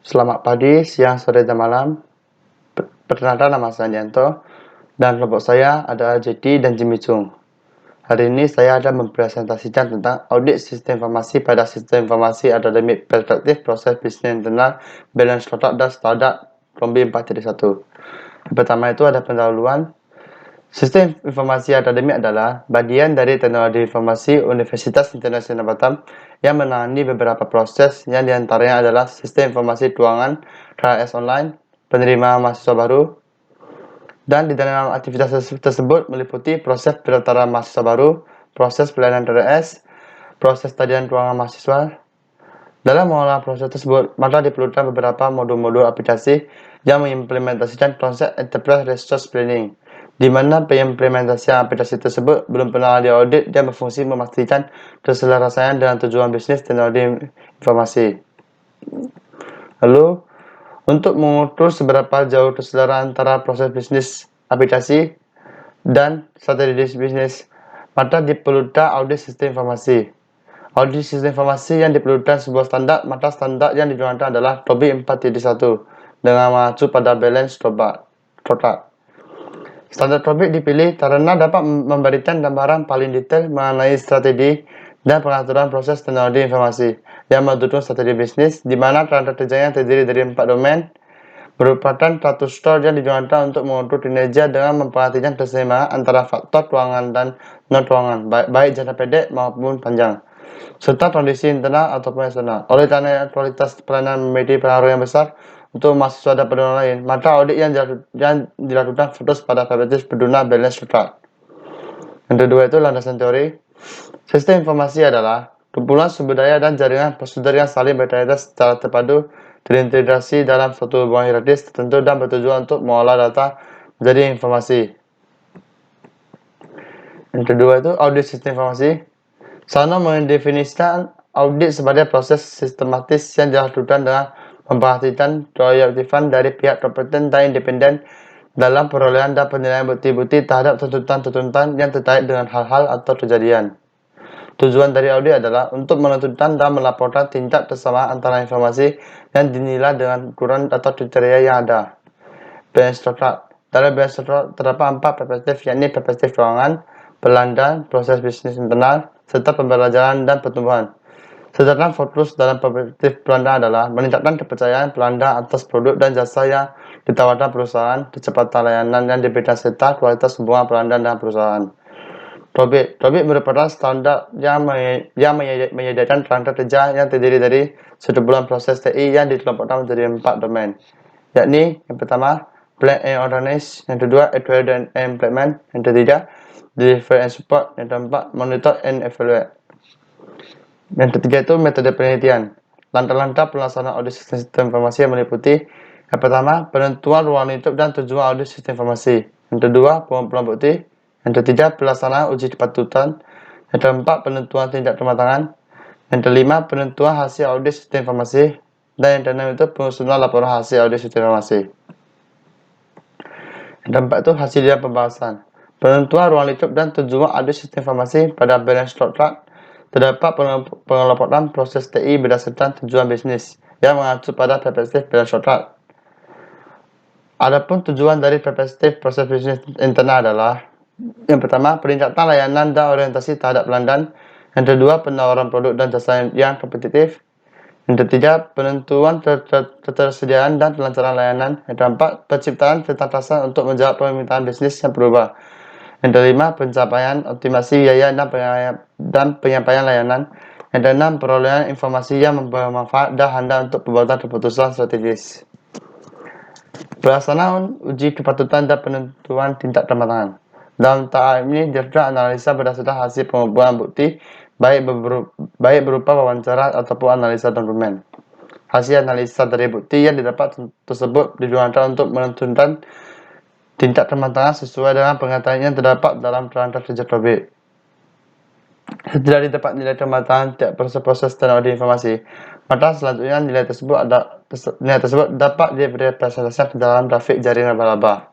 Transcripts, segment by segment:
Selamat pagi, siang, sore, dan malam. Perkenalkan, nama saya Andianto, dan kelompok saya adalah JT dan Jimmy Chung. Hari ini saya akan mempresentasikan tentang audit sistem informasi pada sistem informasi akademik perspektif proses bisnis internal, balance total, dan standar Rombi 4.1. Pertama itu ada pendahuluan. Sistem informasi akademik adalah bagian dari teknologi informasi Universitas Internasional Batam yang menangani beberapa proses yang diantaranya adalah sistem informasi keuangan, KRS online, penerima mahasiswa baru, dan di dalam aktivitas tersebut meliputi proses pendaftaran mahasiswa baru, proses pelayanan TDS, proses tagihan keuangan mahasiswa. Dalam mengolah proses tersebut, maka diperlukan beberapa modul-modul aplikasi yang mengimplementasikan konsep Enterprise Resource Planning, di mana pengimplementasian aplikasi tersebut belum pernah diaudit dan berfungsi memastikan keselarasan dengan tujuan bisnis teknologi informasi. Lalu, untuk mengukur seberapa jauh kesetaraan antara proses bisnis aplikasi dan strategi bisnis, maka diperlukan audit sistem informasi. Audit sistem informasi yang diperlukan sebuah standar, maka standar yang digunakan adalah TOBI 4.1 dengan mengacu pada balance total. Standar TOBI dipilih karena dapat memberikan gambaran paling detail mengenai strategi dan pengaturan proses teknologi informasi yang mendukung strategi bisnis, di mana kerangka kerjanya terdiri dari 4 domain, merupakan status store yang digunakan untuk mengukur kinerja dengan memperhatikan keseimbangan antara faktor keuangan dan non-keuangan, baik jangka pendek maupun panjang, serta kondisi internal ataupun eksternal. Oleh karena kualitas pelayanan memiliki pengaruh yang besar untuk mahasiswa dan pengguna lain, maka audit yang dilakukan fokus pada perspektif pengguna balance total. Yang kedua itu landasan teori. Sistem informasi adalah kumpulan sumber daya dan jaringan prosedur yang saling berkaitan secara terpadu, terintegrasi dalam suatu hubungan hierarkis tertentu dan bertujuan untuk mengolah data menjadi informasi. Yang kedua itu audit sistem informasi. Sano mendefinisikan audit sebagai proses sistematis yang dilakukan dengan memperhatikan keaktifan dari pihak kompeten dan independen dalam perolehan dan penilaian bukti-bukti terhadap tuntutan-tuntutan yang terkait dengan hal-hal atau kejadian. Tujuan dari audit adalah untuk menentukan dan melaporkan tingkat kesamaan antara informasi yang dinilai dengan ukuran atau kriteria yang ada. Balance total. Dalam balance total terdapat 4 perspektif, yakni perspektif keuangan, pelandang, proses bisnis internal, serta pembelajaran dan pertumbuhan. Sedangkan fokus dalam perspektif pelandang adalah meningkatkan kepercayaan pelandang atas produk dan jasa yang ditawarkan perusahaan, kecepatan layanan yang diberikan, serta kualitas hubungan pelandang dan perusahaan. TOBIK merupakan standar yang menyediakan kerangka kerja yang terdiri dari sekumpulan proses TI yang dikelompokkan menjadi 4 domain, yakni yang pertama plan and organize, yang kedua acquire and implement, yang ketiga deliver and support, yang keempat monitor and evaluate. Yang ketiga itu metode penelitian. Langkah-langkah pelaksanaan audit sistem informasi yang meliputi yang pertama penentuan ruang lingkup dan tujuan audit sistem informasi, yang kedua pengumpulan bukti, yang ketiga pelaksanaan uji kepatutan, yang keempat penentuan tindak kematangan, yang kelima penentuan hasil audit sistem informasi, dan yang keenam itu penyusunan laporan hasil audit sistem informasi. Yang keempat itu hasil dan pembahasan. Penentuan ruang lingkup dan tujuan audit sistem informasi pada balance scorecard. Terdapat pengelompokan proses TI berdasarkan tujuan bisnis yang mengacu pada perspektif balance scorecard. Adapun tujuan dari perspektif proses bisnis internal adalah yang pertama, peningkatan layanan dan orientasi terhadap pelanggan. Yang kedua, penawaran produk dan jasa yang kompetitif. Yang ketiga, penentuan ketersediaan dan kelancaran layanan. Yang keempat, penciptaan keterbatasan untuk menjawab permintaan bisnis yang berubah. Yang kelima, pencapaian optimasi biaya dan penyampaian layanan. Yang keenam, perolehan informasi yang bermanfaat dan handal untuk pembuatan keputusan strategis. Pelaksanaan uji kepatutan dan penentuan tindak kematangan. Dalam tahap ini dilakukan analisa berdasarkan hasil pengumpulan bukti, baik berupa wawancara ataupun analisa dokumen. Hasil analisa dari bukti yang didapat tersebut digunakan untuk menentukan tindak kematangan sesuai dengan pengetahuan yang terdapat dalam kerangka kerja TOBIK. Setelah didapat nilai kematangan tiap proses teknologi informasi, maka selanjutnya nilai tersebut dapat direpresentasikan ke dalam grafik jaring laba-laba.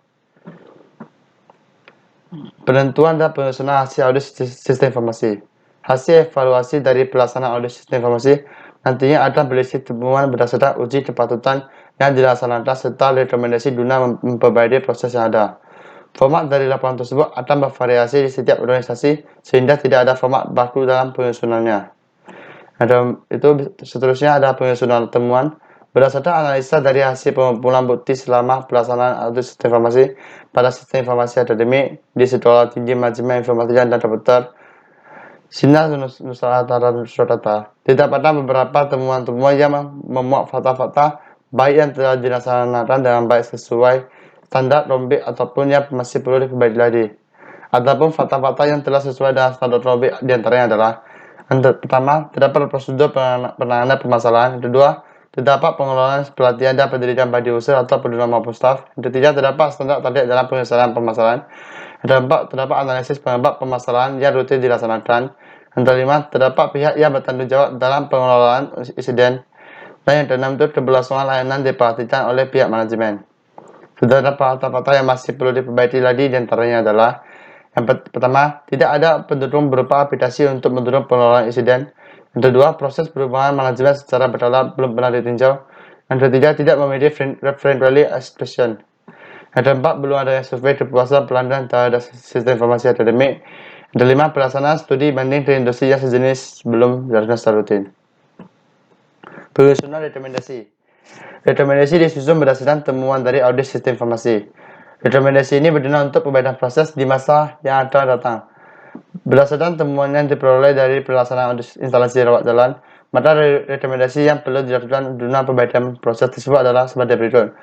Penentuan dan penyusunan hasil audit sistem informasi. Hasil evaluasi dari pelaksanaan audit sistem informasi nantinya akan berisi temuan berdasarkan uji kepatutan yang dilaksanakan serta rekomendasi guna memperbaiki proses yang ada. Format dari laporan tersebut akan bervariasi di setiap organisasi sehingga tidak ada format baku dalam penyusunannya. Seterusnya ada penyusunan temuan. Berdasarkan analisa dari hasil pengumpulan bukti selama pelaksanaan audit sistem informasi pada sistem informasi akademik di Sekolah Tinggi Manajemen Informatika dan Komputer Sinar Nusantara Surabaya, didapatkan beberapa temuan-temuan yang memuat fakta-fakta baik yang telah dilaksanakan dengan baik sesuai standar rombik ataupun yang masih perlu diperbaiki lagi. Adapun fakta-fakta yang telah sesuai dengan standar rombik diantaranya adalah: pertama, terdapat prosedur penanganan permasalahan. Yang kedua, terdapat pengelolaan pelatihan dan pendidikan bagi user atau penerima maupun staf. Yang ketiga, terdapat standar terkait dalam penyelesaian permasalahan. Yang keempat, terdapat analisis penyebab permasalahan yang rutin dilaksanakan. Yang kelima, terdapat pihak yang bertanggung jawab dalam pengelolaan insiden. Dan yang keenam itu keberlangsungan layanan diperhatikan oleh pihak manajemen. Terdapat fakta-fakta yang masih perlu diperbaiki lagi, diantaranya adalah: yang pertama, tidak ada pendukung berupa aplikasi untuk mendukung pengelolaan insiden. Yang kedua, proses perubahan manajemen secara berkala belum pernah ditinjau. Yang ketiga, tidak memiliki friendly expression. Yang keempat, belum adanya survei kepuasan pelanggan terhadap sistem informasi akademik. Yang kelima, pelaksanaan studi banding ke industri yang sejenis belum dilakukan secara rutin. Penyusunan rekomendasi. Rekomendasi disusun berdasarkan temuan dari audit sistem informasi. Rekomendasi ini berguna untuk perbaikan proses di masa yang akan datang. Berdasarkan temuan yang diperoleh dari pelaksanaan instalasi rawat jalan, maka rekomendasi yang perlu dilakukan guna perbaikan proses tersebut adalah sebagai berikut.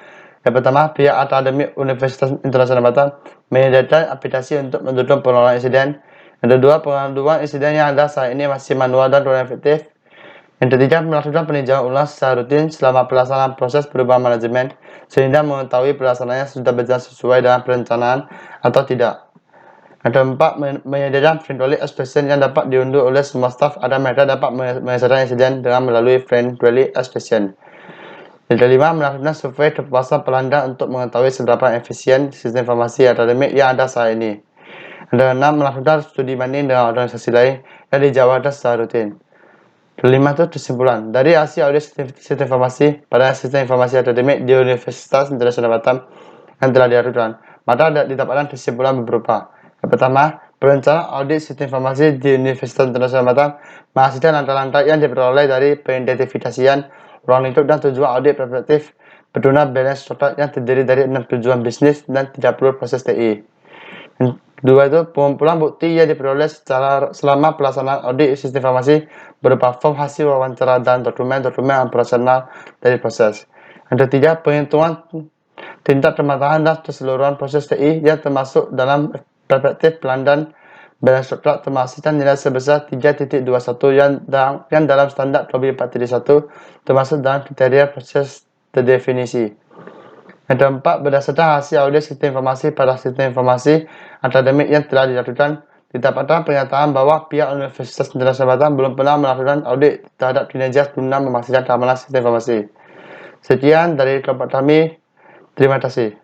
Yang pertama, pihak akademik Universitas Internasional Batam menyediakan aplikasi untuk mendukung pengelolaan insiden. Yang kedua, pengaduan insiden yang ada saat ini masih manual dan kurang efektif. Yang ketiga, melakukan peninjauan ulang secara rutin selama pelaksanaan proses perubahan manajemen, sehingga mengetahui pelaksanaannya sudah berjalan sesuai dengan perencanaan atau tidak. Yang keempat, menyediakan friendly expression yang dapat diunduh oleh semua staf agar mereka dapat menyelesaikan insiden dengan melalui friendly expression. Yang kelima, melakukan survei kepuasan pelanggan untuk mengetahui seberapa efisien sistem informasi akademik yang ada saat ini. Yang keenam, melakukan studi banding dengan organisasi lain yang dijabarkan secara rutin. Kelima itu kesimpulan. Dari hasil audit sistem informasi pada sistem informasi akademik di Universitas Internasional Batam yang telah dilakukan, maka didapatkan kesimpulan berupa: yang pertama, perencanaan audit sistem informasi di Universitas Internasional Batam menghasilkan langkah-langkah yang diperoleh dari pengidentifikasian ruang lingkup dan tujuan audit perspektif berguna balance total yang terdiri dari 6 tujuan bisnis dan 30 proses TI. Yang kedua itu pengumpulan bukti yang diperoleh selama pelaksanaan audit sistem informasi berupa form hasil wawancara dan dokumen-dokumen operasional dari proses. Yang ketiga, penghitungan tingkat kematangan dan keseluruhan proses TI yang termasuk dalam perspektif pelanggan balance total termasukkan nilai sebesar 3.21 yang dalam standar KOBI 4.1 termasuk dalam kriteria proses terdefinisi. Yang keempat, berdasarkan hasil audit sistem informasi pada sistem informasi akademik yang telah dilakukan, didapatkan pernyataan bahwa pihak Universitas Internasional Batam belum pernah melakukan audit terhadap kinerja guna memastikan keamanan sistem informasi. Sekian dari kelompok kami. Terima kasih.